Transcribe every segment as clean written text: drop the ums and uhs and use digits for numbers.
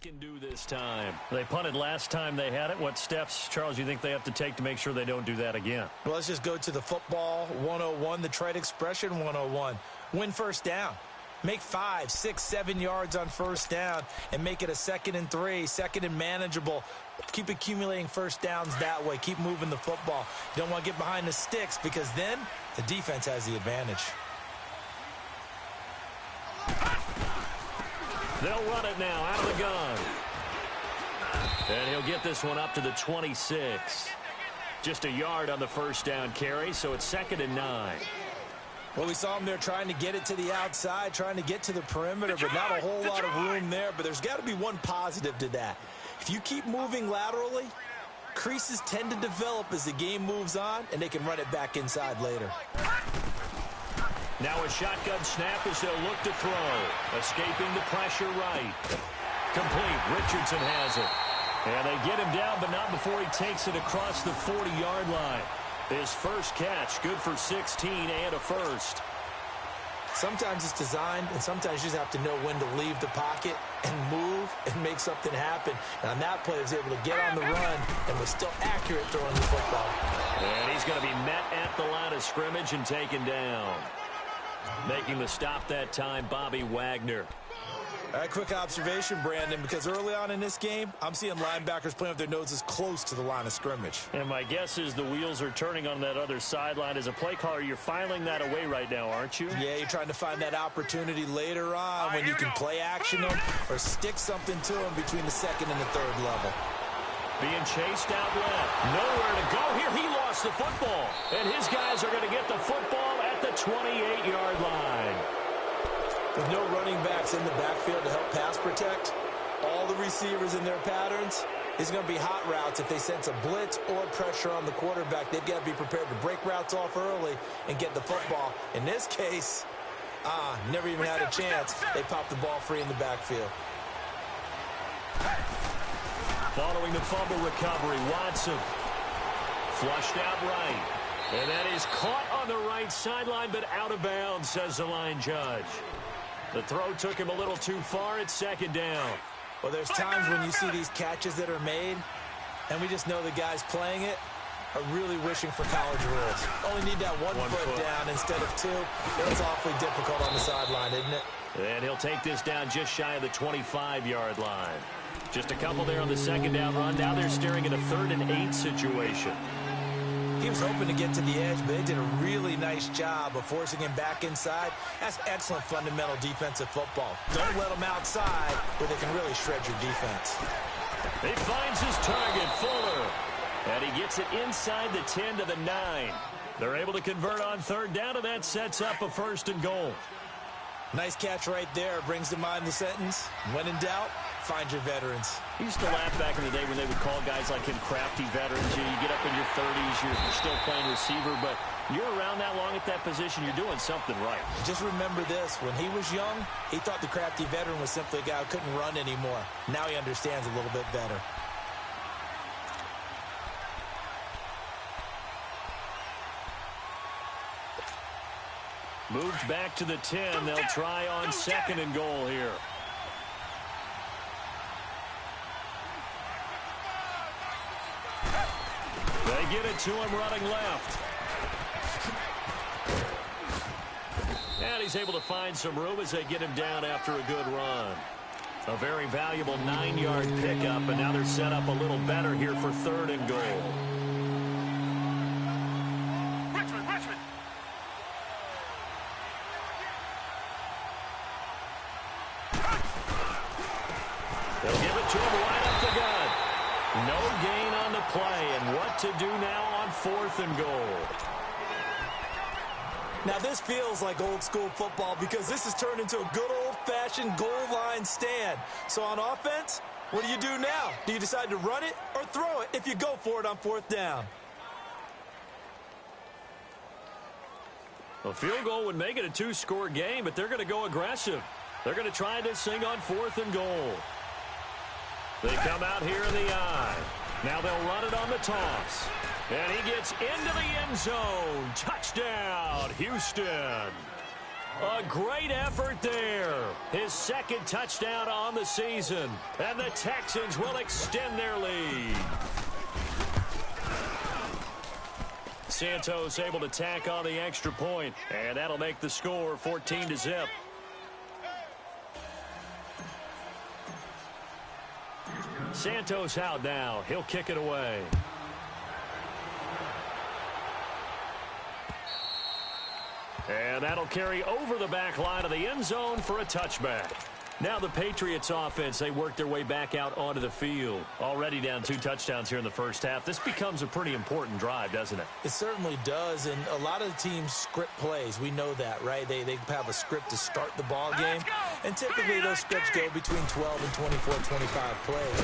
Can do this time. They punted last time they had it. What steps, Charles, you think they have to take to make sure they don't do that again? Well, let's just go to the football 101, the trite expression 101. Win first down. Make 5, 6, 7 yards on first down and make it a 2nd and 3, 2nd and manageable. Keep accumulating first downs that way. Keep moving the football. You don't want to get behind the sticks because then the defense has the advantage. They'll run it now out of the gun. And he'll get this one up to the 26. Just a yard on the first down carry, so it's 2nd and 9. Well, we saw him there trying to get it to the outside, trying to get to the perimeter, but not a whole lot of room there. But there's got to be one positive to that. If you keep moving laterally, creases tend to develop as the game moves on, and they can run it back inside later. Now a shotgun snap as they'll look to throw. Escaping the pressure right. Complete. Richardson has it. And they get him down, but not before he takes it across the 40-yard line. His first catch, good for 16 and a first. Sometimes it's designed, and sometimes you just have to know when to leave the pocket and move and make something happen. And on that play, he was able to get on the run and was still accurate throwing the football. And he's going to be met at the line of scrimmage and taken down. Making the stop that time, Bobby Wagner. All right, quick observation, Brandon, because early on in this game, I'm seeing linebackers playing with their noses close to the line of scrimmage. And my guess is the wheels are turning on that other sideline. As a play caller, you're filing that away right now, aren't you? Yeah, you're trying to find that opportunity later on when you can play action them or stick something to them between the 2nd and the 3rd level. Being chased out left. Nowhere to go here. He lost the football. And his guys are going to get the football at the 28-yard line. With no running backs in the backfield to help pass protect, all the receivers in their patterns, it's going to be hot routes. If they sense a blitz or pressure on the quarterback, they've got to be prepared to break routes off early and get the football. In this case, never even had a chance. They popped the ball free in the backfield. Following the fumble recovery, Watson flushed out right. And that is caught on the right sideline, but out of bounds, says the line judge. The throw took him a little too far. It's 2nd down. Well, there's times when you see these catches that are made, and we just know the guys playing it are really wishing for college rules. Only need that one foot down instead of 2. That's awfully difficult on the sideline, isn't it? And he'll take this down just shy of the 25-yard line. Just a couple there on the 2nd down run. Now they're staring at a 3rd and 8 situation. He was hoping to get to the edge, but they did a really nice job of forcing him back inside. That's excellent fundamental defensive football. Don't let them outside where they can really shred your defense. He finds his target, Fuller. And he gets it inside the 10 to the 9. They're able to convert on 3rd down, and that sets up a 1st and goal. Nice catch right there. Brings to mind the sentence, when in doubt, find your veterans. I used to laugh back in the day when they would call guys like him crafty veterans. You get up in your 30s, you're still playing receiver, but you're around that long at that position, you're doing something right. Just remember this. When he was young, he thought the crafty veteran was simply a guy who couldn't run anymore. Now he understands a little bit better. Moved back to the 10. They'll try on 2nd and goal here. They get it to him running left. And he's able to find some room as they get him down after a good run. A very valuable 9-yard pickup, and now they're set up a little better here for 3rd and goal. They'll give it to him right up the gut. No gain on the play, and what to do now on 4th and goal. Now this feels like old school football because this has turned into a good old-fashioned goal line stand. So on offense, what do you do now? Do you decide to run it or throw it if you go for it on 4th down? A field goal would make it a 2-score game, but they're going to go aggressive. They're going to try this thing on 4th and goal. They come out here in the eye. Now they'll run it on the toss. And he gets into the end zone. Touchdown, Houston. A great effort there. His second touchdown on the season. And the Texans will extend their lead. Santos able to tack on the extra point, and that'll make the score 14-0. Santos out now. He'll kick it away. And that'll carry over the back line of the end zone for a touchback. Now the Patriots offense, they work their way back out onto the field. Already down 2 touchdowns here in the first half. This becomes a pretty important drive, doesn't it? It certainly does, and a lot of the teams script plays. We know that, right? They have a script to start the ball game, and typically those scripts go between 12 and 24, 25 plays.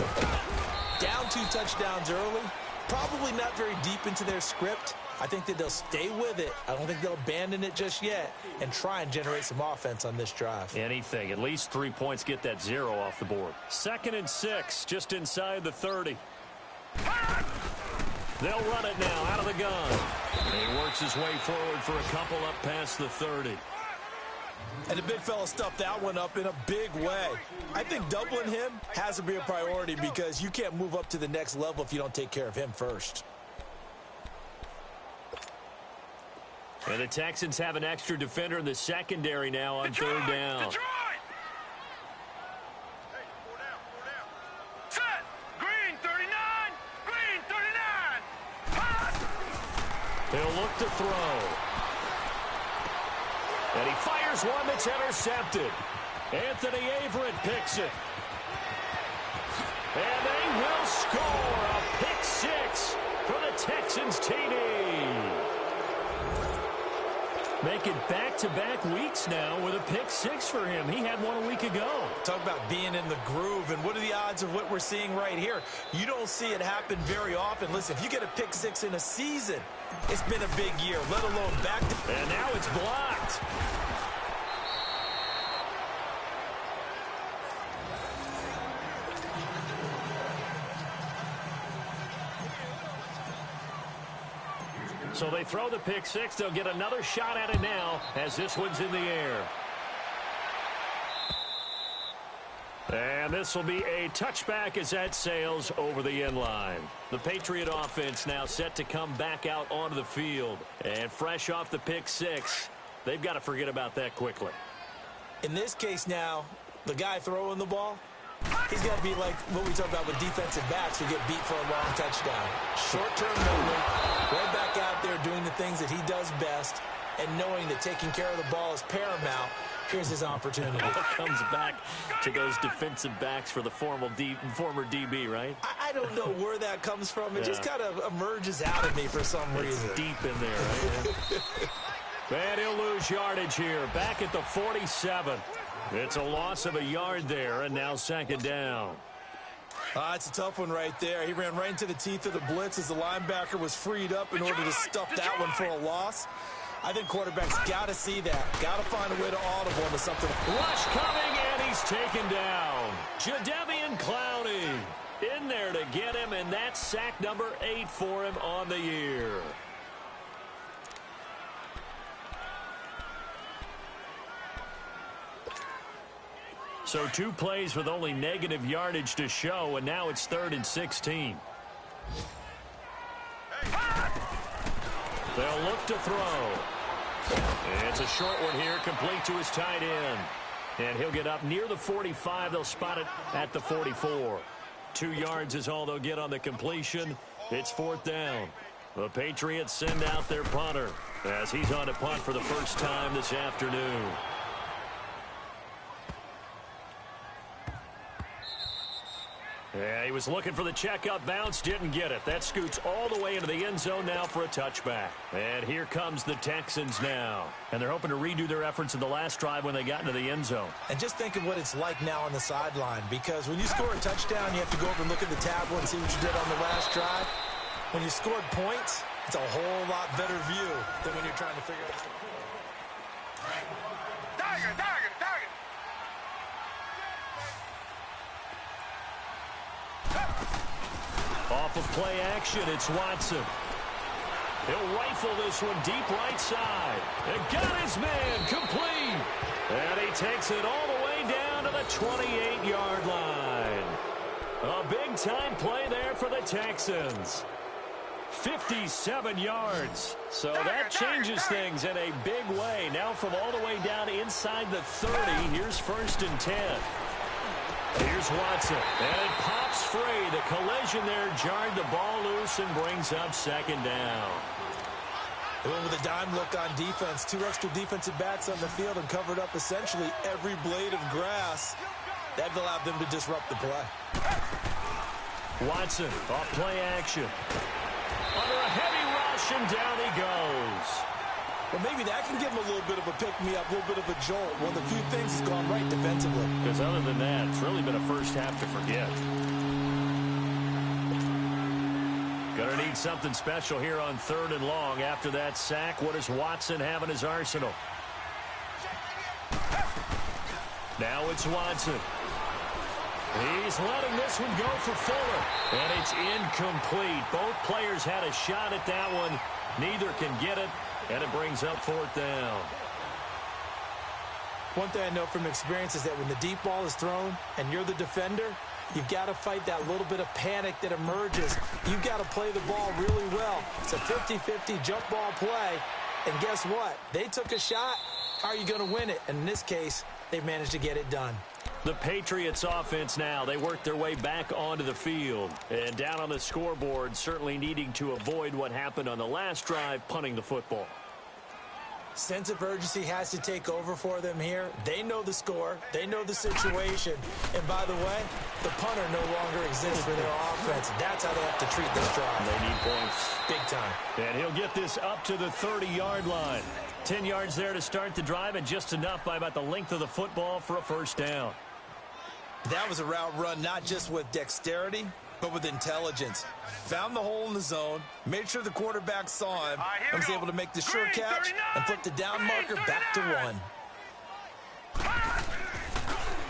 Down 2 touchdowns early, probably not very deep into their script. I think that they'll stay with it. I don't think they'll abandon it just yet and try and generate some offense on this drive. Anything. At least 3 points, get that 0 off the board. 2nd and 6, just inside the 30. They'll run it now out of the gun. He works his way forward for a couple up past the 30. And the big fella stuffed that one up in a big way. I think doubling him has to be a priority because you can't move up to the next level if you don't take care of him first. And the Texans have an extra defender in the secondary now on Detroit, 3rd down. Detroit! Hey, 4 down. Set! Green 39! Green 39! Hot! He'll look to throw. And he fires one that's intercepted. Anthony Averett picks it. And they will score a pick 6 for the Texans TD. Making back-to-back weeks now with a pick 6 for him. He had one a week ago. Talk about being in the groove, and what are the odds of what we're seeing right here? You don't see it happen very often. Listen, if you get a pick 6 in a season, it's been a big year, let alone back to... And now it's blocked. So they throw the pick 6. They'll get another shot at it now as this one's in the air. And this will be a touchback as that sails over the end line. The Patriot offense now set to come back out onto the field. And fresh off the pick 6, they've got to forget about that quickly. In this case now, the guy throwing the ball, he's got to be like what we talk about with defensive backs who get beat for a long touchdown. Short-term movement, right back out there doing the things that he does best, and knowing that taking care of the ball is paramount. Here's his opportunity. It comes back to those defensive backs for the former DB, right? I don't know where that comes from. It just kind of emerges out of me for some reason. It's deep in there, right? And he'll lose yardage here. Back at the 47. It's a loss of a yard there, and now 2nd down. It's a tough one right there. He ran right into the teeth of the blitz as the linebacker was freed up in order to stuff that one for a loss. I think quarterbacks got to see that. Got to find a way to audible into something. Rush coming, and he's taken down. Jadeveon Clowney in there to get him, and that's sack number 8 for him on the year. So 2 plays with only negative yardage to show, and now it's 3rd and 16. They'll look to throw. It's a short one here, complete to his tight end. And he'll get up near the 45. They'll spot it at the 44. 2 yards is all they'll get on the completion. It's 4th down. The Patriots send out their punter as he's on to punt for the first time this afternoon. Yeah, he was looking for the checkup bounce, didn't get it. That scoots all the way into the end zone now for a touchback. And here comes the Texans now. And they're hoping to redo their efforts in the last drive when they got into the end zone. And just think of what it's like now on the sideline, because when you score a touchdown, you have to go over and look at the tablet and see what you did on the last drive. When you scored points, it's a whole lot better view than when you're trying to figure out the Target! Off of play action, it's Watson. He'll rifle this one deep right side. And got his man complete. And he takes it all the way down to the 28-yard line. A big-time play there for the Texans. 57 yards. So that changes things in a big way. Now from all the way down inside the 30, here's 1st and 10. Here's Watson, and it pops free. The collision there jarred the ball loose and brings up 2nd down. They went with a dime look on defense. 2 extra defensive backs on the field and covered up essentially every blade of grass. That allowed them to disrupt the play. Watson off play action. Under a heavy rush, and down he goes. Well, maybe that can give him a little bit of a pick-me-up, a little bit of a jolt. One of the few things has gone right defensively. Because other than that, it's really been a first half to forget. Gonna need something special here on 3rd and long. After that sack, what does Watson have in his arsenal? Now it's Watson. He's letting this one go for Fuller. And it's incomplete. Both players had a shot at that one. Neither can get it. And it brings up 4th down. One thing I know from experience is that when the deep ball is thrown and you're the defender, you've got to fight that little bit of panic that emerges. You've got to play the ball really well. It's a 50-50 jump ball play. And guess what? They took a shot. How are you going to win it? And in this case, they managed to get it done. The Patriots offense now, they work their way back onto the field. And down on the scoreboard, certainly needing to avoid what happened on the last drive, punting the football. Sense of urgency has to take over for them here. They know the score. They know the situation. And by the way, the punter no longer exists for their offense. That's how they have to treat this drive. They need points. Big time. And he'll get this up to the 30-yard line. 10 yards there to start the drive, and just enough by about the length of the football for a 1st down. That was a route run not just with dexterity, but with intelligence. Found the hole in the zone, made sure the quarterback saw him, and was able to make the sure catch and flip the down marker back to 1.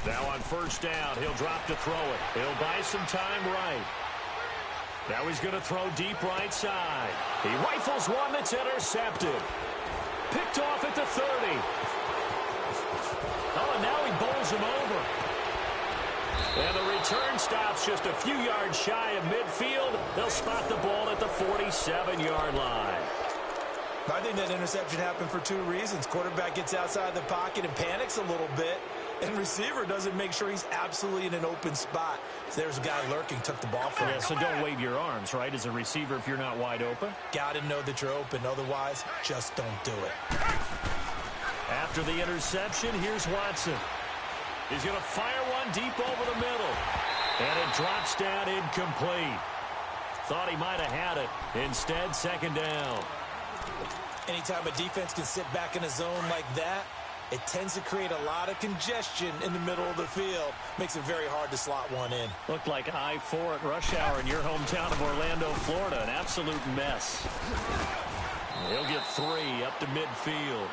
Now on 1st down, he'll drop to throw it. He'll buy some time right. Now he's going to throw deep right side. He rifles one that's intercepted. Picked off at the 30. Oh, and now he bowls him over. And the return stops just a few yards shy of midfield. They'll spot the ball at the 47-yard line. I think that interception happened for 2 reasons. Quarterback gets outside the pocket and panics a little bit, and receiver doesn't make sure he's absolutely in an open spot. So there's a guy lurking, took the ball from him. Yeah, so don't wave your arms, right, as a receiver if you're not wide open. Got to know that you're open. Otherwise, just don't do it. After the interception, here's Watson. He's going to fire one deep over the middle. And it drops down incomplete. Thought he might have had it. Instead, 2nd down. Anytime a defense can sit back in a zone like that, it tends to create a lot of congestion in the middle of the field. Makes it very hard to slot one in. Looked like I-4 at rush hour in your hometown of Orlando, Florida. An absolute mess. He'll get 3 up to midfield.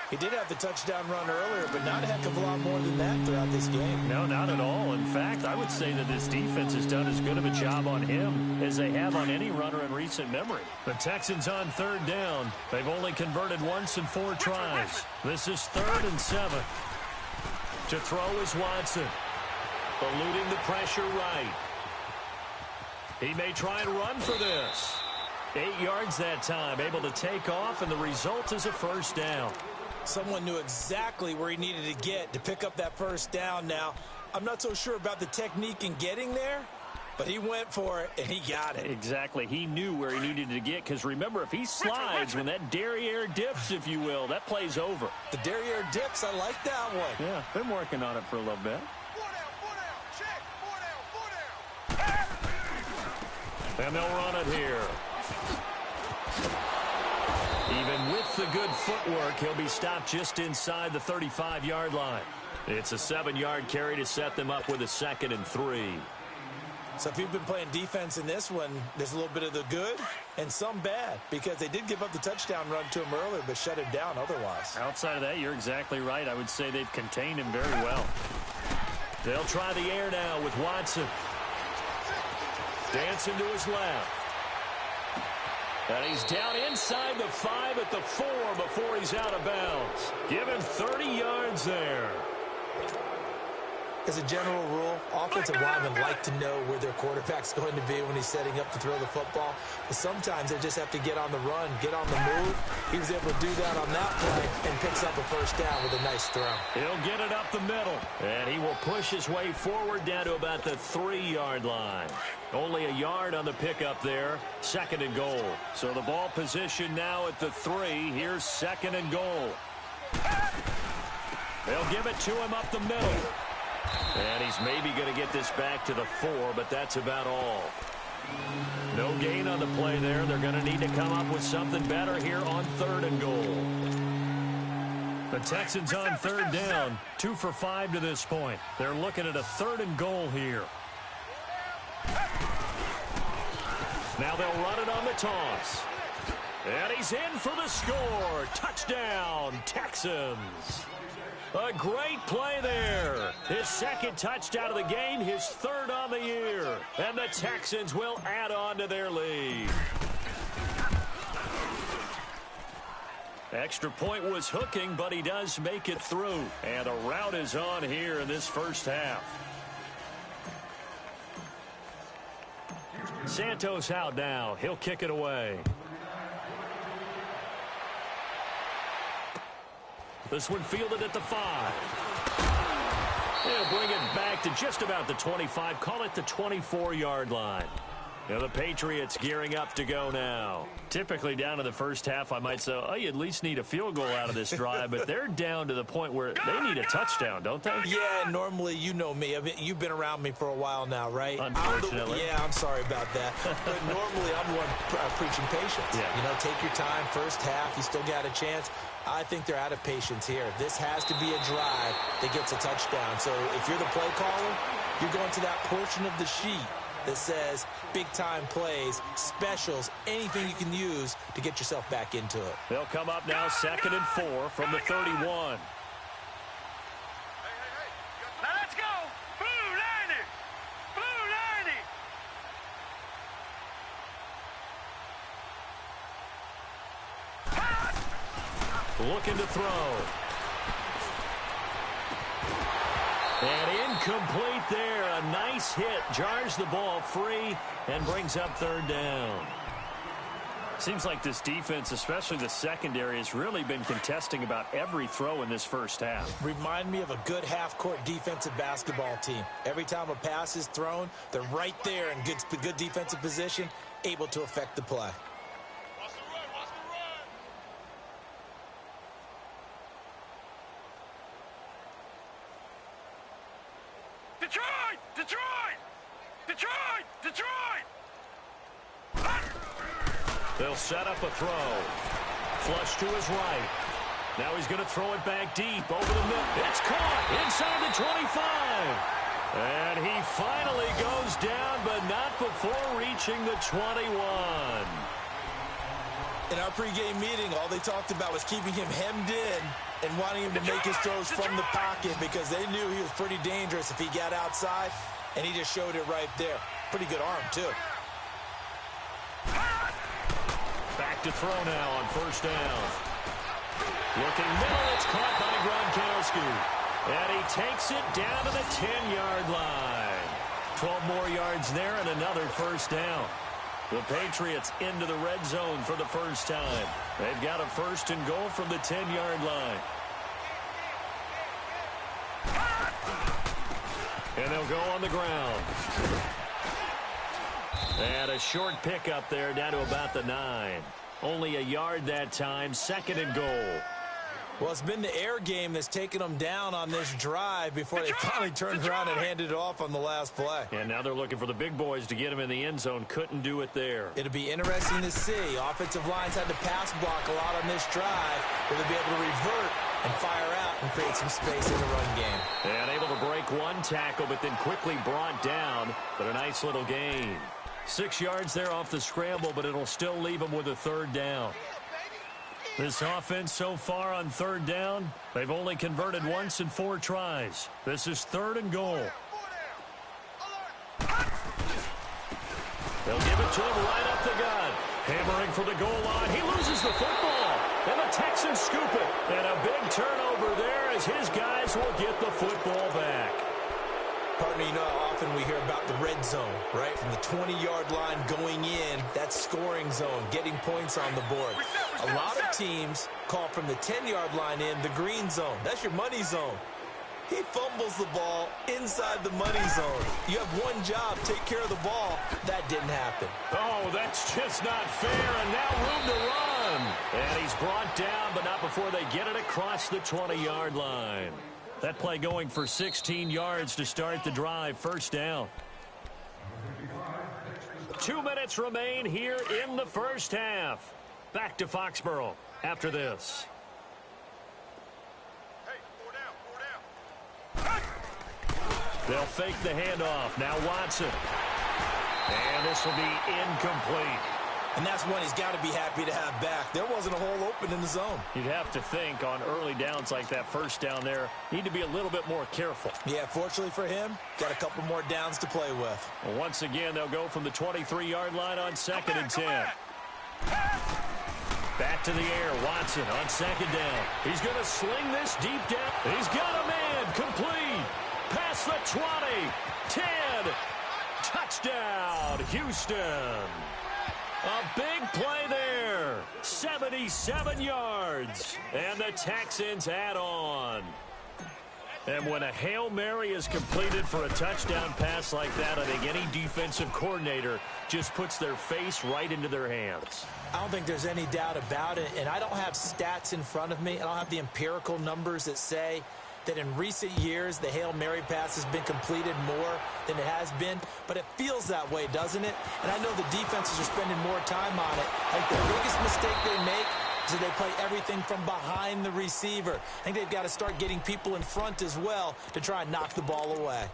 He did have the touchdown run earlier, but not a heck of a lot more than that throughout this game. No, not at all. In fact, I would say that this defense has done as good of a job on him as they have on any runner in recent memory. The Texans on 3rd down. They've only converted once in 4 tries. This is 3rd and 7. To throw is Watson. Eluding the pressure right. He may try and run for this. 8 yards that time, able to take off, and the result is a 1st down. Someone knew exactly where he needed to get to pick up that 1st down now. I'm not so sure about the technique in getting there, but he went for it, and he got it. Exactly. He knew where he needed to get, because remember, if he slides, when that derriere dips, if you will, that play's over. The derriere dips, I like that one. Yeah, been working on it for a little bit. And they'll run it here. Even with the good footwork, he'll be stopped just inside the 35-yard line. It's a 7-yard carry to set them up with a 2nd and 3. So if you've been playing defense in this one, there's a little bit of the good and some bad, because they did give up the touchdown run to him earlier, but shut him down otherwise. Outside of that, you're exactly right. I would say they've contained him very well. They'll try the air now with Watson. Dancing to his left. And he's down inside the 5 at the 4 before he's out of bounds. Give him 30 yards there. As a general rule, offensive linemen like to know where their quarterback's going to be when he's setting up to throw the football. But sometimes they just have to get on the run, get on the move. He was able to do that on that play and picks up a first down with a nice throw. He'll get it up the middle. And he will push his way forward down to about the 3-yard line. Only a yard on the pickup there. 2nd and goal. So the ball position now at the 3. Here's 2nd and goal. They'll give it to him up the middle. And he's maybe going to get this back to the 4, but that's about all. No gain on the play there. They're going to need to come up with something better here on 3rd and goal. The Texans on 3rd down, 2 for 5 to this point. They're looking at a 3rd and goal here. Now they'll run it on the toss. And he's in for the score. Touchdown, Texans. A great play there. His 2nd touchdown of the game, his 3rd on the year. And the Texans will add on to their lead. Extra point was hooking, but he does make it through. And a rout is on here in this first half. Santos out now. He'll kick it away. This one fielded at the 5. They'll bring it back to just about the 25. Call it the 24-yard line. Now the Patriots gearing up to go now. Typically down in the first half, I might say, oh, you at least need a field goal out of this drive. But they're down to the point where they need a touchdown, don't they? Yeah, normally, you know me. I mean, you've been around me for a while now, right? Unfortunately. I'm sorry about that. But normally, I'm the one preaching patience. Yeah. You know, take your time. First half, you still got a chance. I think they're out of patience here. This has to be a drive that gets a touchdown. So if you're the play caller, you're going to that portion of the sheet that says big-time plays, specials, anything you can use to get yourself back into it. They'll come up now 2nd and 4 from the 31. Now let's go. Blue 90. Blue 90. Looking to throw. And incomplete there. A nice hit. Jars the ball free and brings up 3rd down. Seems like this defense, especially the secondary, has really been contesting about every throw in this first half. Remind me of a good half-court defensive basketball team. Every time a pass is thrown, they're right there in good defensive position, able to affect the play. Detroit! Detroit! Detroit! Detroit! They'll set up a throw. Flush to his right. Now he's going to throw it back deep over the middle. It's caught inside the 25. And he finally goes down, but not before reaching the 21. In our pregame meeting, all they talked about was keeping him hemmed in and wanting him to make his throws from the pocket because they knew he was pretty dangerous if he got outside, and he just showed it right there. Pretty good arm, too. Back to throw now on 1st down. Looking middle, it's caught by Gronkowski. And he takes it down to the 10-yard line. 12 more yards there and another 1st down. The Patriots into the red zone for the first time. They've got a 1st and goal from the 10-yard line. And they'll go on the ground. And a short pickup there down to about the 9. Only a yard that time. 2nd and goal. Well, it's been the air game that's taken them down on this drive before they finally turned around and handed it off on the last play. And now they're looking for the big boys to get him in the end zone. Couldn't do it there. It'll be interesting to see. Offensive lines had to pass block a lot on this drive. Will they be able to revert and fire out and create some space in the run game? And able to break one tackle, but then quickly brought down. But a nice little gain. 6 yards there off the scramble, but it'll still leave them with a 3rd down. This offense so far on 3rd down, they've only converted once in 4 tries. This is 3rd and goal. They'll give it to him right up the gut. Hammering for the goal line. He loses the football. And the Texans scoop it. And a big turnover there as his guys will get the football back. Partner, you know how often we hear about the red zone, right? From the 20-yard line going in, that scoring zone, getting points on the board. A lot of teams call from the 10-yard line in the green zone. That's your money zone. He fumbles the ball inside the money zone. You have one job, take care of the ball. That didn't happen. Oh, that's just not fair, and now room to run. And he's brought down, but not before they get it across the 20-yard line. That play going for 16 yards to start the drive. First down. 2 minutes remain here in the first half. Back to Foxborough after this. They'll fake the handoff. Now Watson. And this will be incomplete. And that's one he's got to be happy to have back. There wasn't a hole open in the zone. You'd have to think on early downs like that first down there, need to be a little bit more careful. Yeah, fortunately for him, got a couple more downs to play with. Well, once again, they'll go from the 23-yard line on 2nd and 10. Back to the air. Watson on 2nd down. He's going to sling this deep down. He's got a man. Complete. Past the 20. 10. Touchdown, Houston. A big play there. 77 yards. And the Texans add on. And when a Hail Mary is completed for a touchdown pass like that, I think any defensive coordinator just puts their face right into their hands. I don't think there's any doubt about it. And I don't have stats in front of me. I don't have the empirical numbers that say that in recent years the Hail Mary pass has been completed more than it has been, but it feels that way, doesn't it? And I know the defenses are spending more time on it. I think the biggest mistake they make is that they play everything from behind the receiver. I think they've got to start getting people in front as well to try and knock the ball away.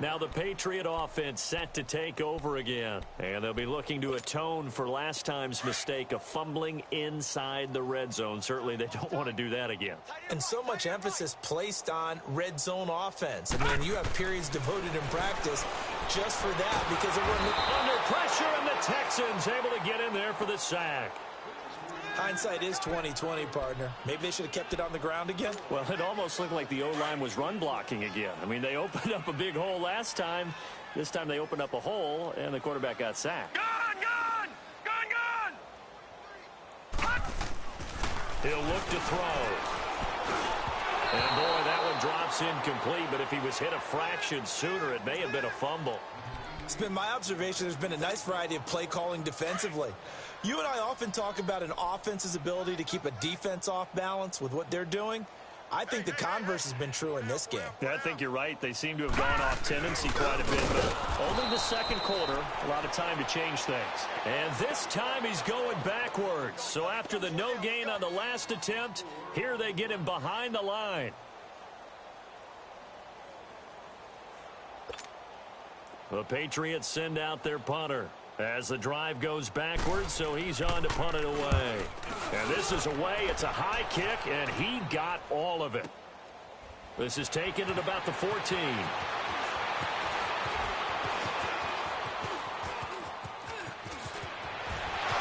Now the Patriot offense set to take over again. And they'll be looking to atone for last time's mistake of fumbling inside the red zone. Certainly they don't want to do that again. And so much emphasis placed on red zone offense. I mean, you have periods devoted in practice just for that because it wasn't under pressure, and the Texans able to get in there for the sack. Hindsight is 20/20, partner. Maybe they should have kept it on the ground again. Well, it almost looked like the O-line was run blocking again. I mean, they opened up a big hole last time. This time they opened up a hole, and the quarterback got sacked. Gun! He'll look to throw. And, boy, that one drops incomplete, but if he was hit a fraction sooner, it may have been a fumble. It's been my observation there's been a nice variety of play calling defensively. You and I often talk about an offense's ability to keep a defense off balance with what they're doing. I think the converse has been true in this game. Yeah, I think you're right. They seem to have gone off tendency quite a bit, but only the second quarter, a lot of time to change things. And this time he's going backwards. So after the no gain on the last attempt, here they get him behind the line. The Patriots send out their punter as the drive goes backwards, so he's on to punt it away. And this is away. It's a high kick, and he got all of it. This is taken at about the 14.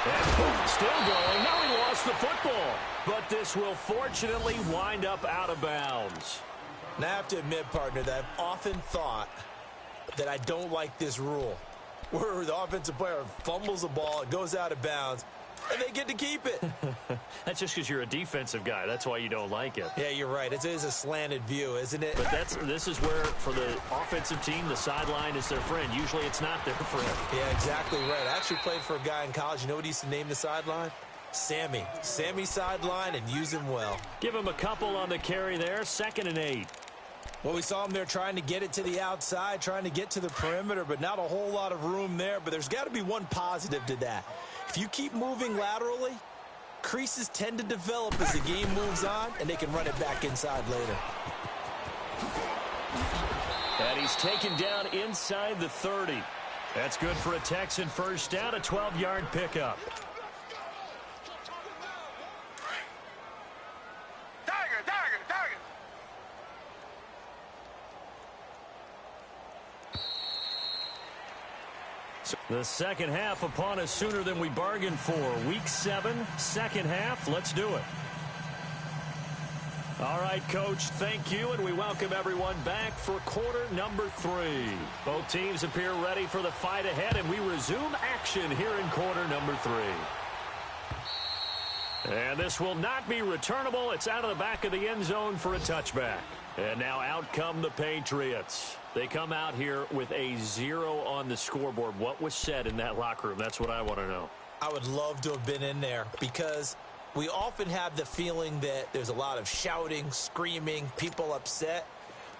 And boom, still going. Now he lost the football. But this will fortunately wind up out of bounds. Now I have to admit, partner, that I've often thought that I don't like this rule, where the offensive player fumbles the ball, it goes out of bounds, and they get to keep it. That's just because you're a defensive guy. That's why you don't like it. Yeah, you're right. It is a slanted view, isn't it? But this is where, for the offensive team, the sideline is their friend. Usually it's not their friend. Yeah, exactly right. I actually played for a guy in college. You know what he used to name the sideline? Sammy. Sammy sideline, and use him well. Give him a couple on the carry there. 2nd and 8. Well, we saw him there trying to get it to the outside, trying to get to the perimeter, but not a whole lot of room there. But there's got to be one positive to that. If you keep moving laterally, creases tend to develop as the game moves on, and they can run it back inside later. And he's taken down inside the 30. That's good for a Texan first down, a 12-yard pickup. The second half upon us sooner than we bargained for. Week 7, second half. Let's do it. All right, Coach, thank you, and we welcome everyone back for quarter number 3. Both teams appear ready for the fight ahead, and we resume action here in quarter number 3. And this will not be returnable. It's out of the back of the end zone for a touchback. And now out come the Patriots. They come out here with a 0 on the scoreboard. What was said in that locker room? That's what I want to know. I would love to have been in there because we often have the feeling that there's a lot of shouting, screaming, people upset.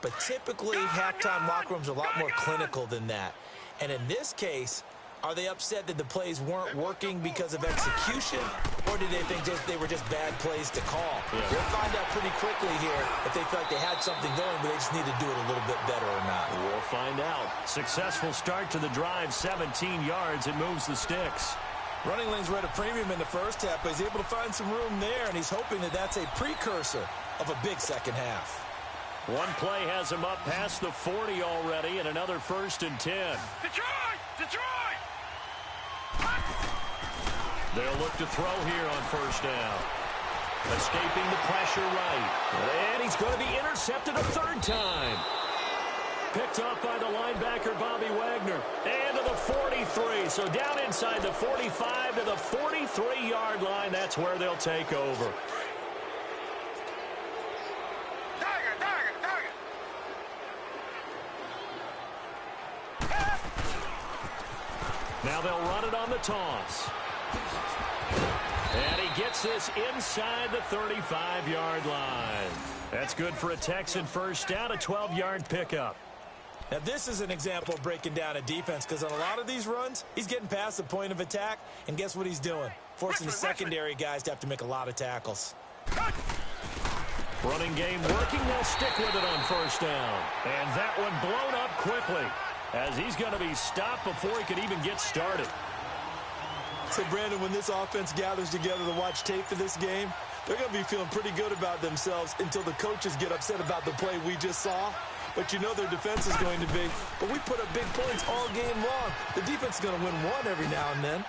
But typically, halftime locker rooms are a lot more clinical than that. And in this case, are they upset that the plays weren't working because of execution, or did they think they were just bad plays to call? Yeah. We'll find out pretty quickly here if they feel like they had something going, but they just need to do it a little bit better or not. We'll find out. Successful start to the drive, 17 yards. It moves the sticks. Running lanes were at a premium in the first half, but he's able to find some room there, and he's hoping that that's a precursor of a big second half. One play has him up past the 40 already, and another 1st and 10. Detroit! Detroit! They'll look to throw here on 1st down. Escaping the pressure right. And he's going to be intercepted a 3rd time. Picked up by the linebacker, Bobby Wagner. And to the 43. So down inside the 45 to the 43-yard line. That's where they'll take over. Now they'll run it on the toss. And he gets this inside the 35-yard line. That's good for a Texan 1st down, a 12-yard pickup. Now, this is an example of breaking down a defense because on a lot of these runs, he's getting past the point of attack, and guess what he's doing? Forcing the secondary guys to have to make a lot of tackles. Running game working. They'll stick with it on 1st down. And that one blown up quickly as he's going to be stopped before he can even get started. So, Brandon, when this offense gathers together to watch tape for this game, they're going to be feeling pretty good about themselves until the coaches get upset about the play we just saw. But you know their defense is going to be. But we put up big points all game long. The defense is going to win one every now and then.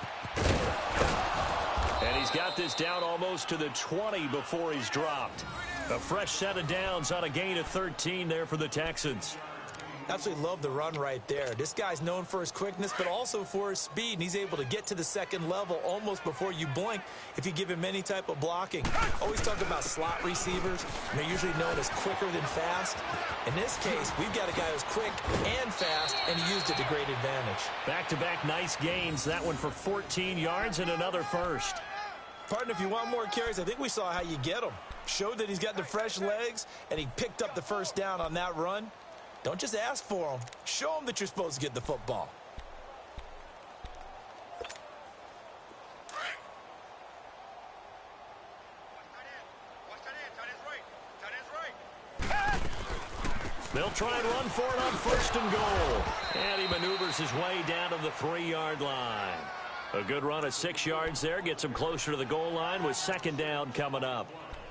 And he's got this down almost to the 20 before he's dropped. A fresh set of downs on a gain of 13 there for the Texans. Absolutely love the run right there. This guy's known for his quickness, but also for his speed, and he's able to get to the second level almost before you blink if you give him any type of blocking. Always talk about slot receivers, and they're usually known as quicker than fast. In this case, we've got a guy who's quick and fast, and he used it to great advantage. Back-to-back nice gains. That one for 14 yards and another 1st. Partner, if you want more carries, I think we saw how you get them. Showed that he's got the fresh legs, and he picked up the 1st down on that run. Don't just ask for them. Show them that you're supposed to get the football. They'll try and run for it on 1st and goal. And he maneuvers his way down to the 3-yard line. A good run of 6 yards there. Gets him closer to the goal line with 2nd down coming up.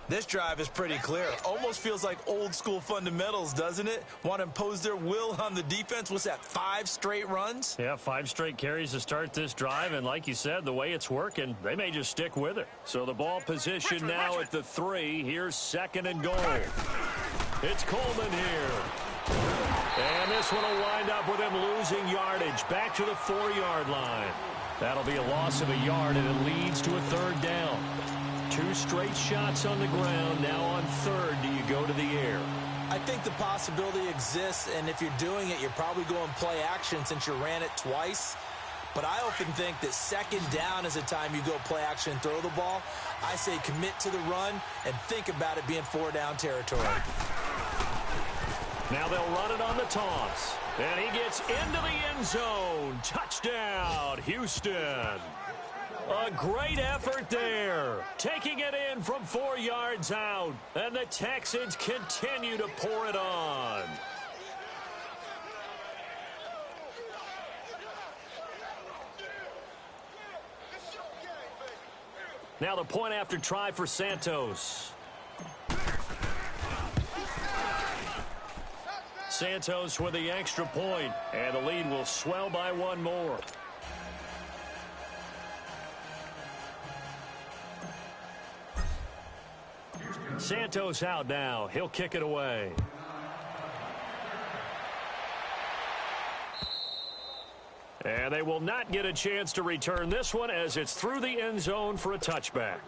This drive is pretty clear. Almost feels like old school fundamentals, doesn't it? Want to impose their will on the defense. What's that, 5 straight runs? Yeah, 5 straight carries to start this drive. And like you said, the way it's working, they may just stick with it. So the ball position now at the 3. Here's 2nd and goal. It's Coleman here. And this one will wind up with him losing yardage. Back to the 4-yard line. That'll be a loss of a yard, and it leads to a 3rd down. 2 straight shots on the ground. Now on 3rd, do you go to the air? I think the possibility exists, and if you're doing it, you're probably going play action since you ran it twice. But I often think that 2nd down is the time you go play action and throw the ball. I say commit to the run and think about it being 4-down territory. Now they'll run it on the toss. And he gets into the end zone. Touchdown, Houston. A great effort there. Taking it in from 4 yards out. And the Texans continue to pour it on. Now the point after try for Santos. Santos with the extra point, and the lead will swell by 1 more. Santos out now. He'll kick it away. And they will not get a chance to return this one as it's through the end zone for a touchback.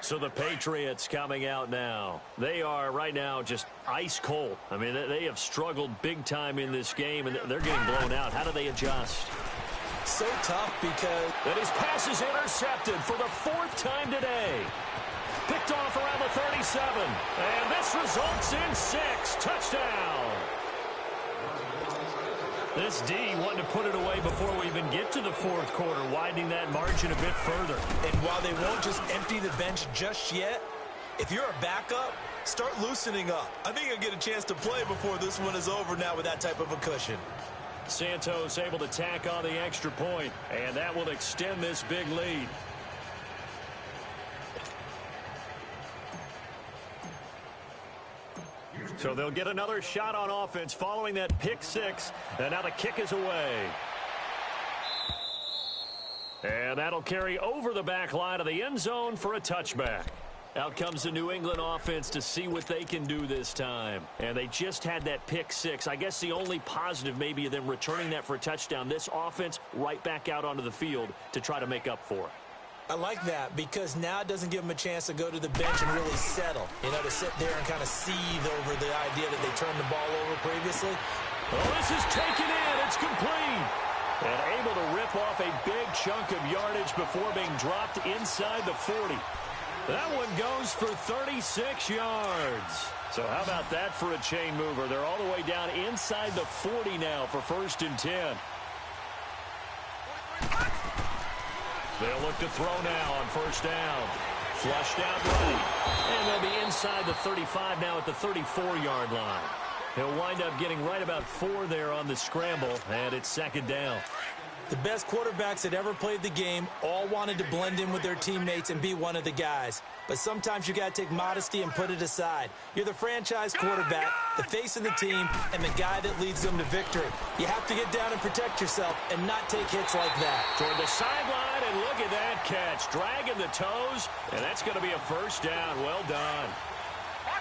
So the Patriots coming out now. They are right now just ice cold. I mean, they have struggled big time in this game, and they're getting blown out. How do they adjust? So tough because... And his pass is intercepted for the 4th time today. Picked off around the 37. And this results in 6. Touchdown. This D wanting to put it away before we even get to the 4th quarter, widening that margin a bit further. And while they won't just empty the bench just yet, if you're a backup, start loosening up. I think you'll get a chance to play before this one is over now with that type of a cushion. Santos able to tack on the extra point, and that will extend this big lead. So they'll get another shot on offense following that pick 6. And now the kick is away. And that'll carry over the back line of the end zone for a touchback. Out comes the New England offense to see what they can do this time. And they just had that pick 6. I guess the only positive maybe of them returning that for a touchdown. This offense right back out onto the field to try to make up for it. I like that because now it doesn't give them a chance to go to the bench and really settle. You know, to sit there and kind of seethe over the idea that they turned the ball over previously. Well, this is taken in. It's complete. And able to rip off a big chunk of yardage before being dropped inside the 40. That one goes for 36 yards. So how about that for a chain mover? They're all the way down inside the 40 now for 1st and 10. They'll look to throw now on 1st down. Flushed out right. And they'll be inside the 35 now at the 34-yard line. He'll wind up getting right about 4 there on the scramble, and it's 2nd down. The best quarterbacks that ever played the game all wanted to blend in with their teammates and be one of the guys. But sometimes you got to take modesty and put it aside. You're the franchise quarterback, the face of the team, and the guy that leads them to victory. You have to get down and protect yourself and not take hits like that. Toward the sideline, and look at that catch. Dragging the toes, and that's going to be a 1st down. Well done.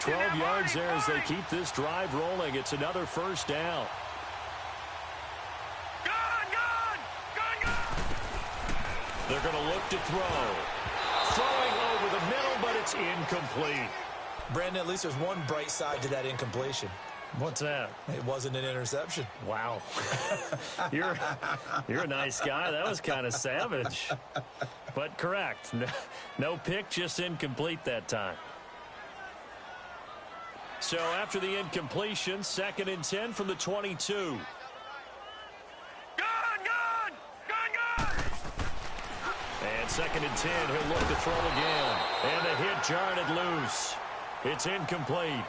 12 yards there as they keep this drive rolling. It's another 1st down. They're going to look to throw. Throwing over the middle, but it's incomplete. Brandon, at least there's one bright side to that incompletion. What's that? It wasn't an interception. Wow. You're a nice guy. That was kind of savage. But correct. No pick, just incomplete that time. So after the incompletion, 2nd and 10 from the 22. And 2nd and 10, he'll look to throw again. And the hit jarred loose. It's incomplete.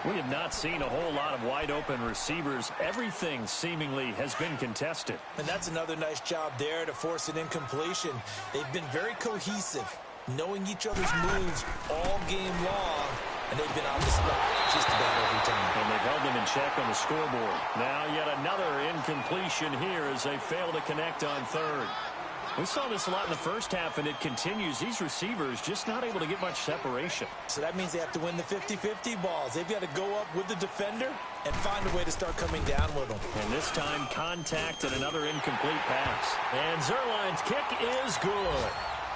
We have not seen a whole lot of wide open receivers. Everything seemingly has been contested. And that's another nice job there to force an incompletion. They've been very cohesive, knowing each other's moves all game long, and they've been on the spot just about every time. And they've held them in check on the scoreboard. Now yet another incompletion here as they fail to connect on 3rd. We saw this a lot in the first half, and it continues. These receivers just not able to get much separation. So that means they have to win the 50-50 balls. They've got to go up with the defender and find a way to start coming down with them. And this time, contact and another incomplete pass. And Zerline's kick is good.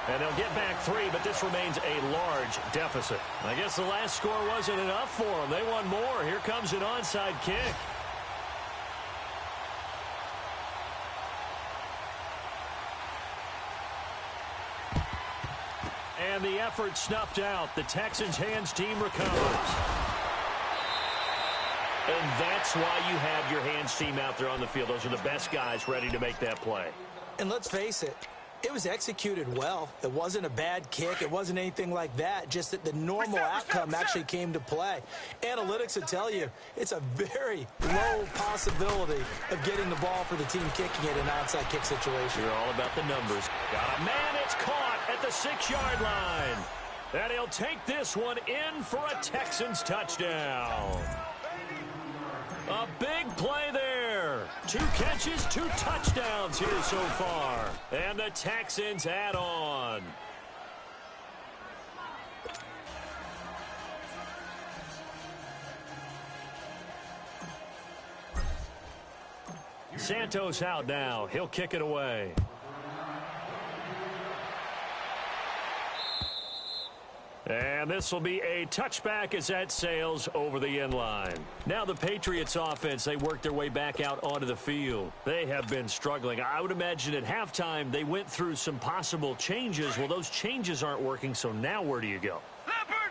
And they'll get back 3, but this remains a large deficit. I guess the last score wasn't enough for them. They won more. Here comes an onside kick. And the effort snuffed out. The Texans' hands team recovers. And that's why you have your hands team out there on the field. Those are the best guys ready to make that play. And let's face it, it was executed well. It wasn't a bad kick. It wasn't anything like that. Just that the normal outcome actually came to play. Analytics will tell you it's a very low possibility of getting the ball for the team kicking it in an onside kick situation. You're all about the numbers. Got a man, it's caught at the 6-yard line. And he'll take this one in for a Texans touchdown. A big play there. 2 catches, 2 touchdowns here so far. And the Texans add on. Santos out now. He'll kick it away. And this will be a touchback as that sails over the end line. Now the Patriots offense, they work their way back out onto the field. They have been struggling. I would imagine at halftime they went through some possible changes. Well, those changes aren't working, so now where do you go?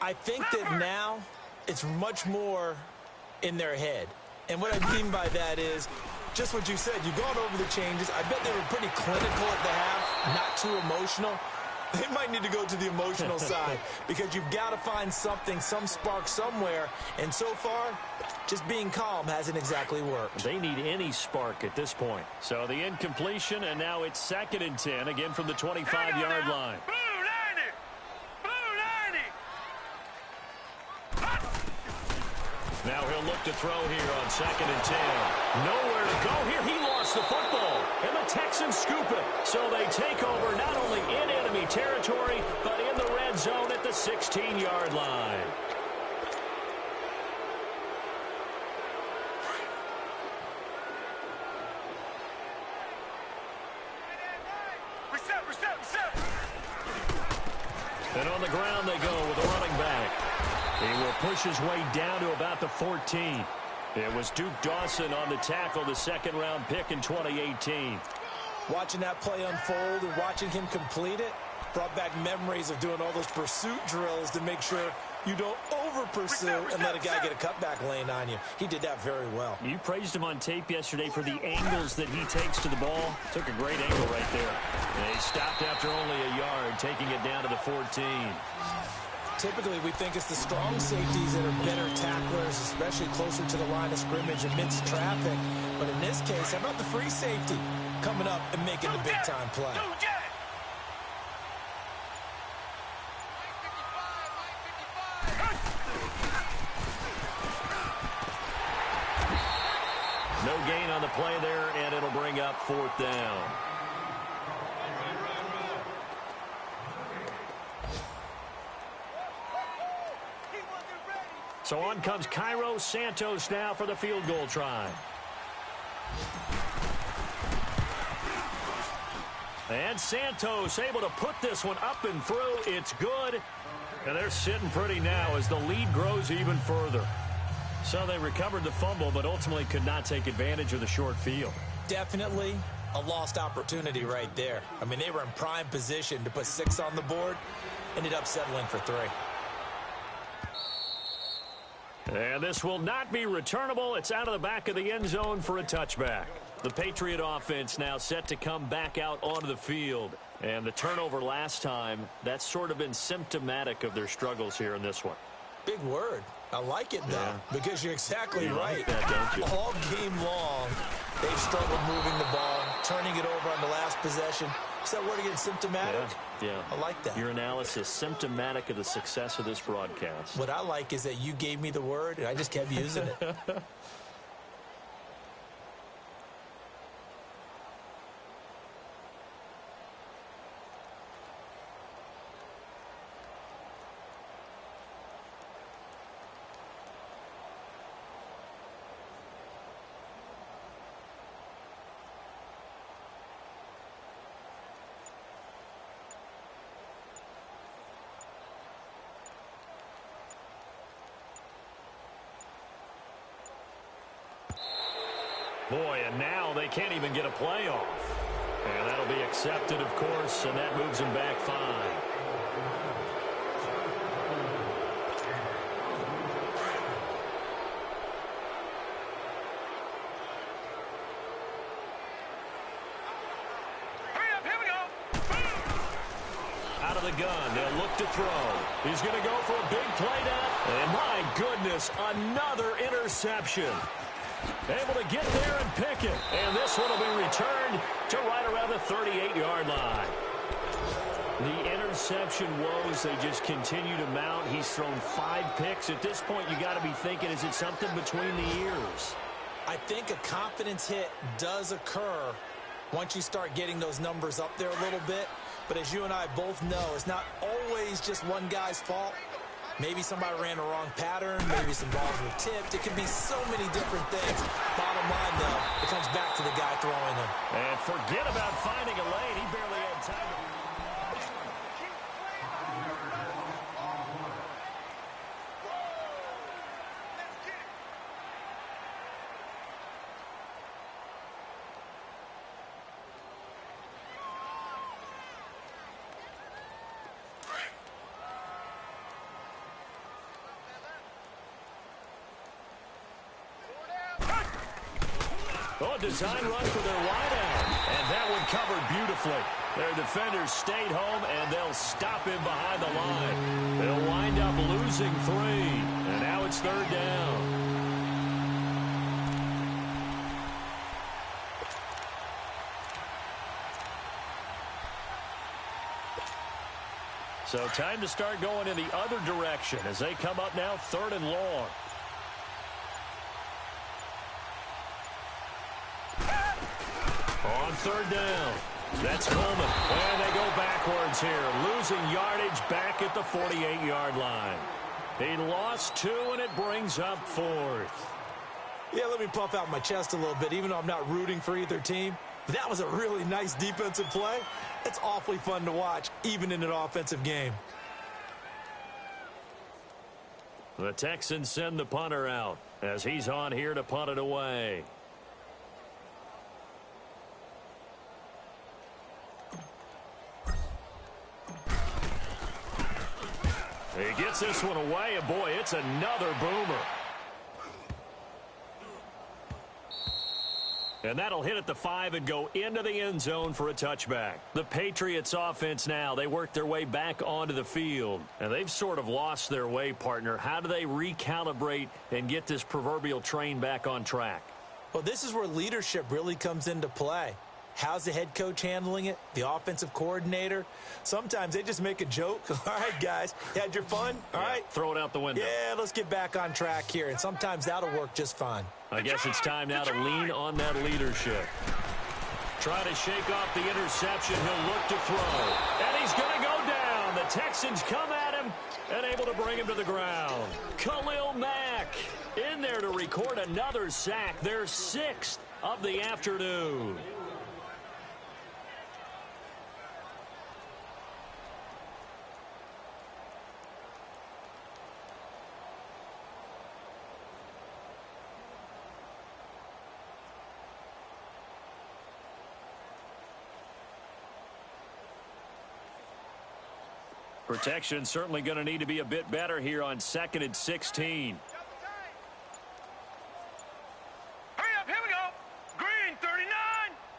I think that now it's much more in their head. And what I mean by that is just what you said. You've gone over the changes. I bet they were pretty clinical at the half, not too emotional. They might need to go to the emotional side because you've got to find something, some spark somewhere. And so far, just being calm hasn't exactly worked. They need any spark at this point. So the incompletion, and now it's 2nd and 10, again from the 25-yard line. Now he'll look to throw here on 2nd and 10. Nowhere to go here. He lost the football. And the Texans scoop it. So they take over not only in enemy territory, but in the red zone at the 16-yard line. Reset. And on the ground they go with a running back. He will push his way down to about the 14. It was Duke Dawson on the tackle, the 2nd-round pick in 2018. Watching that play unfold and watching him complete it brought back memories of doing all those pursuit drills to make sure you don't over-pursue and let a guy get a cutback lane on you. He did that very well. You praised him on tape yesterday for the angles that he takes to the ball. Took a great angle right there. And he stopped after only a yard, taking it down to the 14. Typically, we think it's the strong safeties that are better tacklers, especially closer to the line of scrimmage amidst traffic. But in this case, how about the free safety coming up and making the big-time play? No gain on the play there, and it'll bring up 4th down. So on comes Cairo Santos now for the field goal try. And Santos able to put this one up and through. It's good. And they're sitting pretty now as the lead grows even further. So they recovered the fumble, but ultimately could not take advantage of the short field. Definitely a lost opportunity right there. I mean, they were in prime position to put 6 on the board. Ended up settling for 3. And this will not be returnable. It's out of the back of the end zone for a touchback. The Patriot offense now set to come back out onto the field. And the turnover last time, that's sort of been symptomatic of their struggles here in this one. Big word. I like it, though, because you're exactly right. Like that, don't you? All game long, they've struggled moving the ball, turning it over on the last possession. Is that word again, symptomatic? Yeah. I like that. Your analysis, symptomatic of the success of this broadcast. What I like is that you gave me the word, and I just kept using it. Boy, and now they can't even get a play off. And that'll be accepted, of course, and that moves them back 5. Here we go. Out of the gun, they'll look to throw. He's going to go for a big play now. And my goodness, another interception. Able to get there and pick it. And this one will be returned to right around the 38-yard line. The interception woes, they just continue to mount. He's thrown 5 picks. At this point, you got to be thinking, is it something between the ears? I think a confidence hit does occur once you start getting those numbers up there a little bit. But as you and I both know, it's not always just one guy's fault. Maybe somebody ran a wrong pattern. Maybe some balls were tipped. It could be so many different things. Bottom line, though, it comes back to the guy throwing them. And forget about finding a lane. He barely had time to... Oh, design run for their wideout. And that one covered beautifully. Their defenders stayed home, and they'll stop him behind the line. They'll wind up losing 3. And now it's 3rd down. So time to start going in the other direction as they come up now 3rd and long. On 3rd down, that's Coleman. And they go backwards here, losing yardage back at the 48-yard line. He lost 2, and it brings up 4th. Yeah, let me puff out my chest a little bit, even though I'm not rooting for either team. But that was a really nice defensive play. It's awfully fun to watch, even in an offensive game. The Texans send the punter out as he's on here to punt it away. He gets this one away, and boy, it's another boomer. And that'll hit at the 5 and go into the end zone for a touchback. The Patriots offense now, they work their way back onto the field. And they've sort of lost their way, partner. How do they recalibrate and get this proverbial train back on track? Well, this is where leadership really comes into play. How's the head coach handling it? The offensive coordinator? Sometimes they just make a joke. All right, guys, you had your fun? All right. Throw it out the window. Yeah, let's get back on track here. And sometimes that'll work just fine. I guess it's time now to lean on that leadership. Try to shake off the interception. He'll look to throw. And he's going to go down. The Texans come at him and able to bring him to the ground. Khalil Mack in there to record another sack. Their 6th of the afternoon. Protection certainly going to need to be a bit better here on 2nd and 16. Hurry up, here we go. Green 39,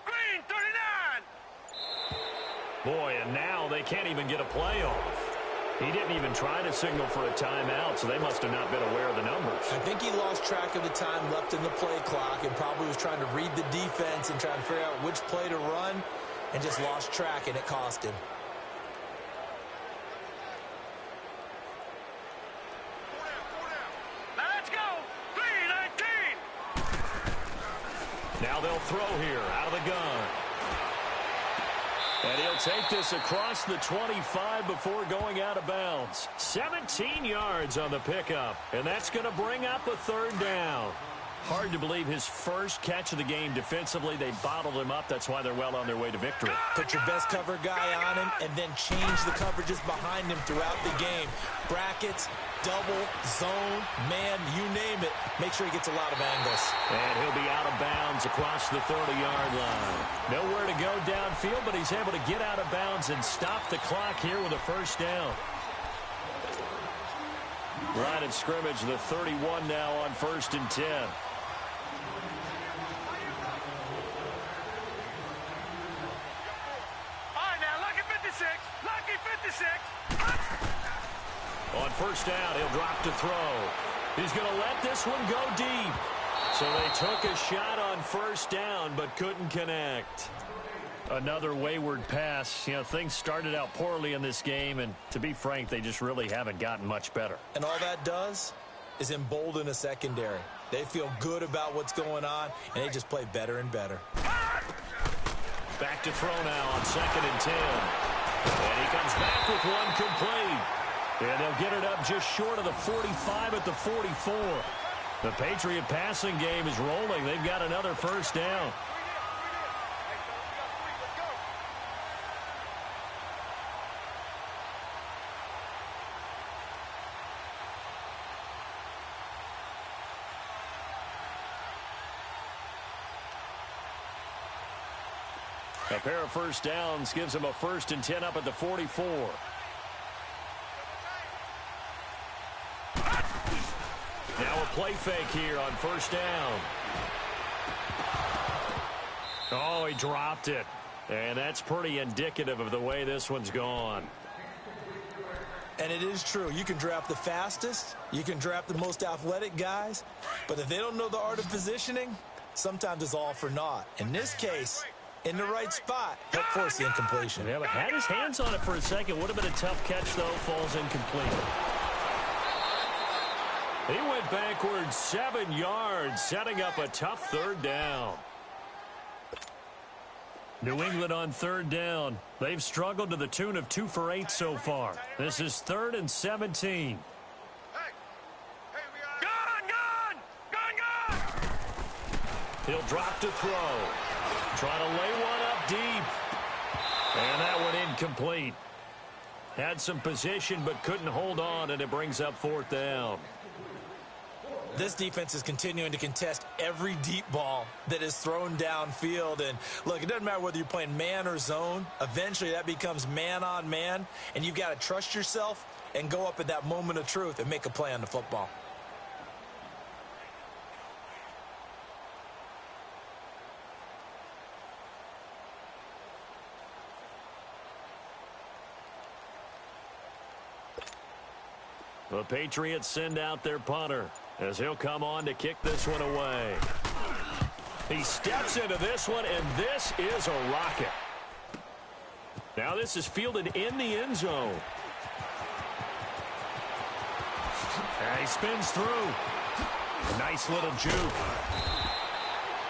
green 39. Boy, and now they can't even get a play off. He didn't even try to signal for a timeout, so they must have not been aware of the numbers. I think he lost track of the time left in the play clock and probably was trying to read the defense and trying to figure out which play to run and just lost track, and it cost him. Now they'll throw here out of the gun. And he'll take this across the 25 before going out of bounds. 17 yards on the pickup. And that's going to bring up a 3rd down. Hard to believe his first catch of the game defensively. They bottled him up. That's why they're well on their way to victory. Put your best cover guy on him and then change the coverages behind him throughout the game. Brackets, double, zone, man, you name it. Make sure he gets a lot of angles. And he'll be out of bounds across the 30-yard line. Nowhere to go downfield, but he's able to get out of bounds and stop the clock here with a 1st down. Line of scrimmage, the 31 now on 1st and 10. On 1st down, he'll drop to throw. He's going to let this one go deep. So they took a shot on 1st down, but couldn't connect. Another wayward pass. You know, things started out poorly in this game, and to be frank, they just really haven't gotten much better. And all that does is embolden a secondary. They feel good about what's going on, and they just play better and better. Back to throw now on 2nd and 10. And he comes back with one complete. And they'll get it up just short of the 45 at the 44. The Patriot passing game is rolling. They've got another first down. A pair of first downs gives them a 1st and 10 up at the 44. Now a play fake here on first down. Oh, he dropped it. And that's pretty indicative of the way this one's gone. And it is true. You can draft the fastest. You can draft the most athletic guys. But if they don't know the art of positioning, sometimes it's all for naught. In this case, in the right spot, help force the incompletion. Yeah, but had his hands on it for a second. Would have been a tough catch, though. Falls incomplete. He went backwards 7 yards, setting up a tough third down. New England on third down. They've struggled to the tune of 2 for 8 so far. This is 3rd and 17. He'll drop to throw. Trying to lay one up deep. And that one incomplete. Had some position but couldn't hold on, and it brings up 4th down. This defense is continuing to contest every deep ball that is thrown downfield. And look, it doesn't matter whether you're playing man or zone. Eventually that becomes man on man, and you've got to trust yourself and go up at that moment of truth and make a play on the football. The Patriots send out their punter as he'll come on to kick this one away. He steps into this one, and this is a rocket. Now this is fielded in the end zone. And he spins through. Nice little juke.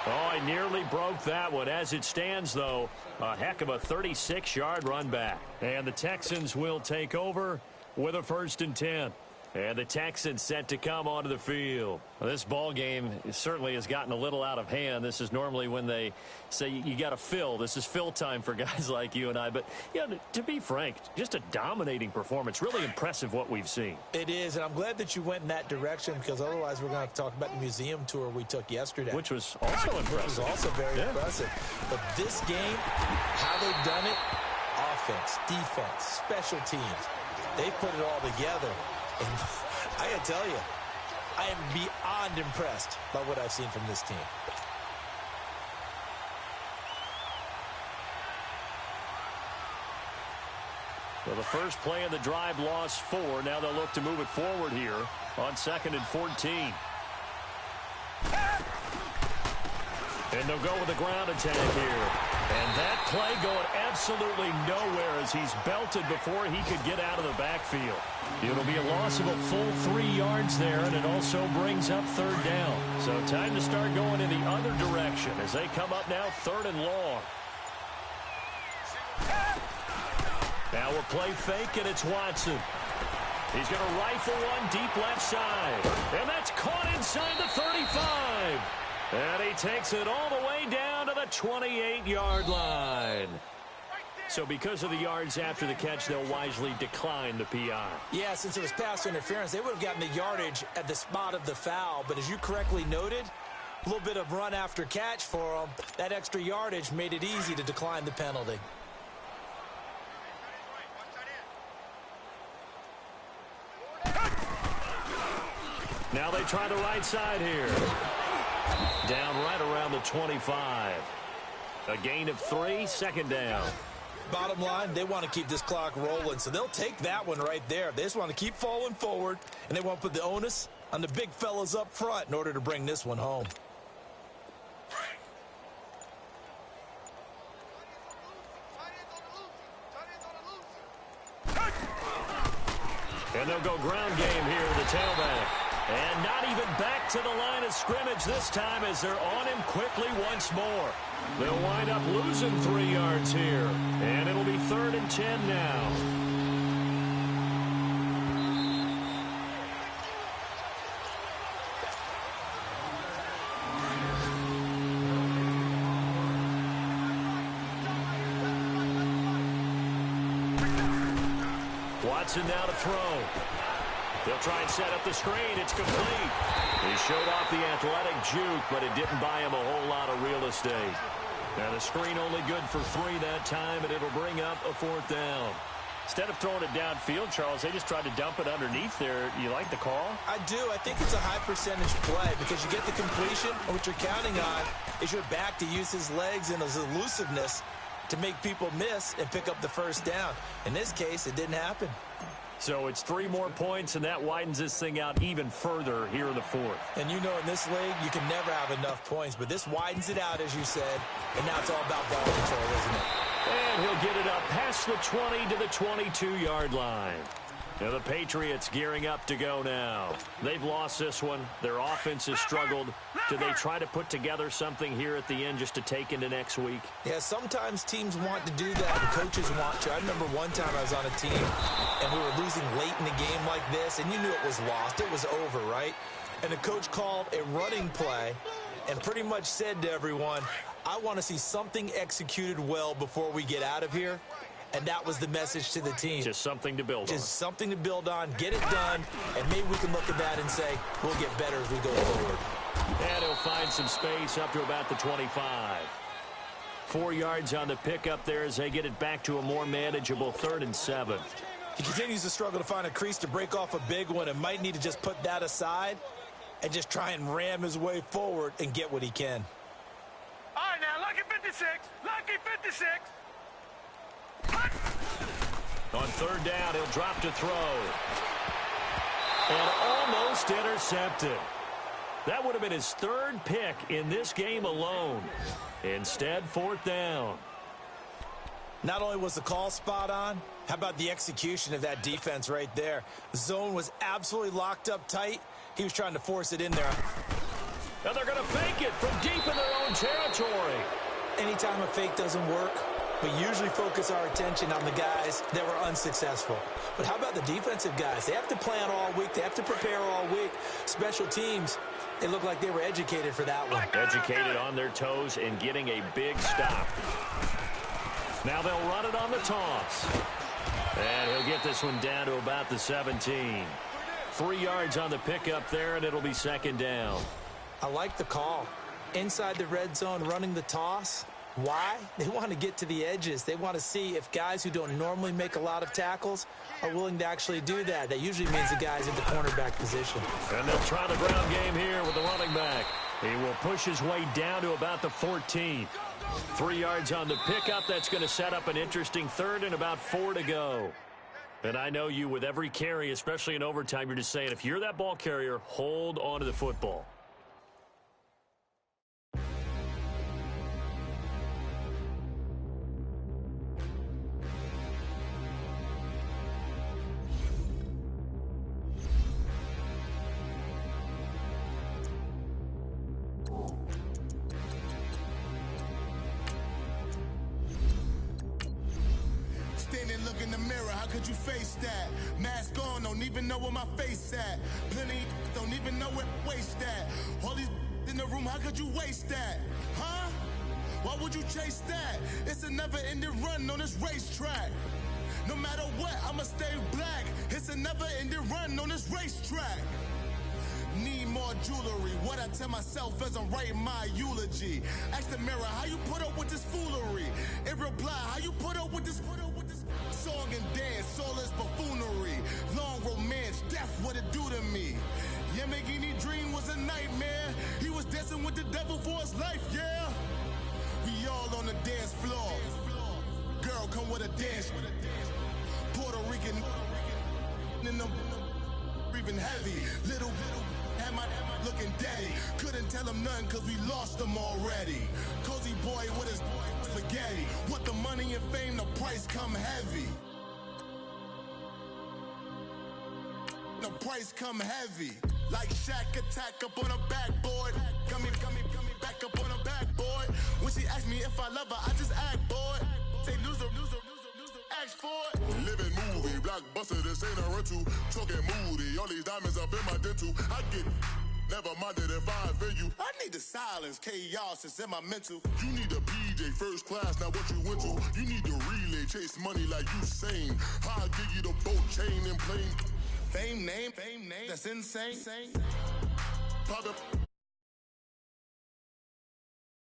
Oh, he nearly broke that one. As it stands, though, a heck of a 36-yard run back. And the Texans will take over with a 1st and 10. And the Texans set to come onto the field. Well, this ball game certainly has gotten a little out of hand. This is normally when they say you got to fill. This is fill time for guys like you and I. But, you know, to be frank, just a dominating performance. Really impressive what we've seen. It is, and I'm glad that you went in that direction, because otherwise we're going to talk about the museum tour we took yesterday. Which was also impressive. Which was also very impressive. But this game, how they've done it, offense, defense, special teams, they put it all together. And I got to tell you, I am beyond impressed by what I've seen from this team. Well, the first play of the drive lost 4. Now they'll look to move it forward here on 2nd and 14. And they'll go with a ground attack here. And that play going absolutely nowhere as he's belted before he could get out of the backfield. It'll be a loss of a full 3 yards there, and it also brings up 3rd down. So time to start going in the other direction as they come up now 3rd and long. Now a play fake, and it's Watson. He's going to rifle one deep left side. And that's caught inside the 35. And he takes it all the way down to the 28-yard line. So because of the yards after the catch, they'll wisely decline the PI. Yeah, since it was pass interference, they would have gotten the yardage at the spot of the foul. But as you correctly noted, a little bit of run after catch for them. That extra yardage made it easy to decline the penalty. Now they try the right side here. Down right around the 25. A gain of 3, 2nd down. Bottom line, they want to keep this clock rolling, so they'll take that one right there. They just want to keep falling forward, and they want to put the onus on the big fellas up front in order to bring this one home. And they'll go ground game here to the tailback. And not even back to the line of scrimmage this time as they're on him quickly once more. They'll wind up losing 3 yards here. And it'll be 3rd and 10 now. Watson now to throw. They'll try and set up the screen. It's complete. He showed off the athletic juke, but it didn't buy him a whole lot of real estate. And the screen only good for 3 that time, and it'll bring up a 4th down. Instead of throwing it downfield, Charles, they just tried to dump it underneath there. You like the call? I do. I think it's a high-percentage play because you get the completion, and what you're counting on is your back to use his legs and his elusiveness to make people miss and pick up the 1st down. In this case, it didn't happen. So it's 3 more points, and that widens this thing out even further here in the 4th. And you know in this league, you can never have enough points, but this widens it out, as you said, and now it's all about ball control, isn't it? And he'll get it up past the 20 to the 22-yard line. Now the Patriots gearing up to go now. They've lost this one. Their offense has struggled. Do they try to put together something here at the end just to take into next week? Yeah, sometimes teams want to do that, and coaches want to. I remember one time I was on a team, and we were losing late in the game like this, and you knew it was lost. It was over, right? And the coach called a running play and pretty much said to everyone, I want to see something executed well before we get out of here. And that was the message to the team. Just something to build on. Just something to build on, get it done, and maybe we can look at that and say, we'll get better as we go forward. And he'll find some space up to about the 25. 4 yards on the pickup there as they get it back to a more manageable 3rd and 7. He continues to struggle to find a crease to break off a big one and might need to just put that aside and just try and ram his way forward and get what he can. All right, now, lucky 56. Lucky 56. On 3rd down, he'll drop to throw. And almost intercepted. That would have been his 3rd pick in this game alone. Instead, 4th down. Not only was the call spot on, how about the execution of that defense right there? The zone was absolutely locked up tight. He was trying to force it in there. Now they're going to fake it from deep in their own territory. Anytime a fake doesn't work, we usually focus our attention on the guys that were unsuccessful. But how about the defensive guys? They have to plan all week. They have to prepare all week. Special teams, they look like they were educated for that one. Educated on their toes and getting a big stop. Now they'll run it on the toss. And he'll get this one down to about the 17. 3 yards on the pickup there, and it'll be 2nd down. I like the call. Inside the red zone, running the toss. Why? They want to get to the edges. They want to see if guys who don't normally make a lot of tackles are willing to actually do that. That usually means the guy's in the cornerback position. And they'll try the ground game here with the running back. He will push his way down to about the 14. 3 yards on the pickup. That's going to set up an interesting 3rd and about 4 to go. And I know you, with every carry, especially in overtime, you're just saying, if you're that ball carrier, hold on to the football. Look in the mirror, how could you face that? Mask on, don't even know where my face at. Plenty don't even know where waste at. All these in the room, how could you waste that? Huh? Why would you chase that? It's a never-ending run on this racetrack. No matter what, I'ma stay black. It's a never-ending run on this racetrack. Need more jewelry. What I tell myself as I'm writing my eulogy. Ask the mirror, how you put up with this foolery? It reply, how you put up with this song and dance, soulless buffoonery. Long romance, death, what it do to me? Yamagini dream was a nightmare. He was dancing with the devil for his life, yeah. We all on the dance floor. Girl, come with a dance. Puerto Rican in the breathing heavy. Little had my looking daddy. Couldn't tell him nothing cause we lost him already. Cozy boy with his spaghetti. With the money and fame, the price come heavy. The price come heavy. Like Shaq attack up on a backboard. Coming back up on a backboard. When she asked me if I love her, I just act bored. Say loser, ask for it. Living movie, blockbuster, this ain't a rental. Talking moody, all these diamonds up in my dental. I get never minded if I offend you. I need the silence, chaos is in my mental. You need a PJ first class, not what you went to. You need the relay, they chase money like Usain. I'll give you the boat chain and plane. Fame name, that's insane. Pop up.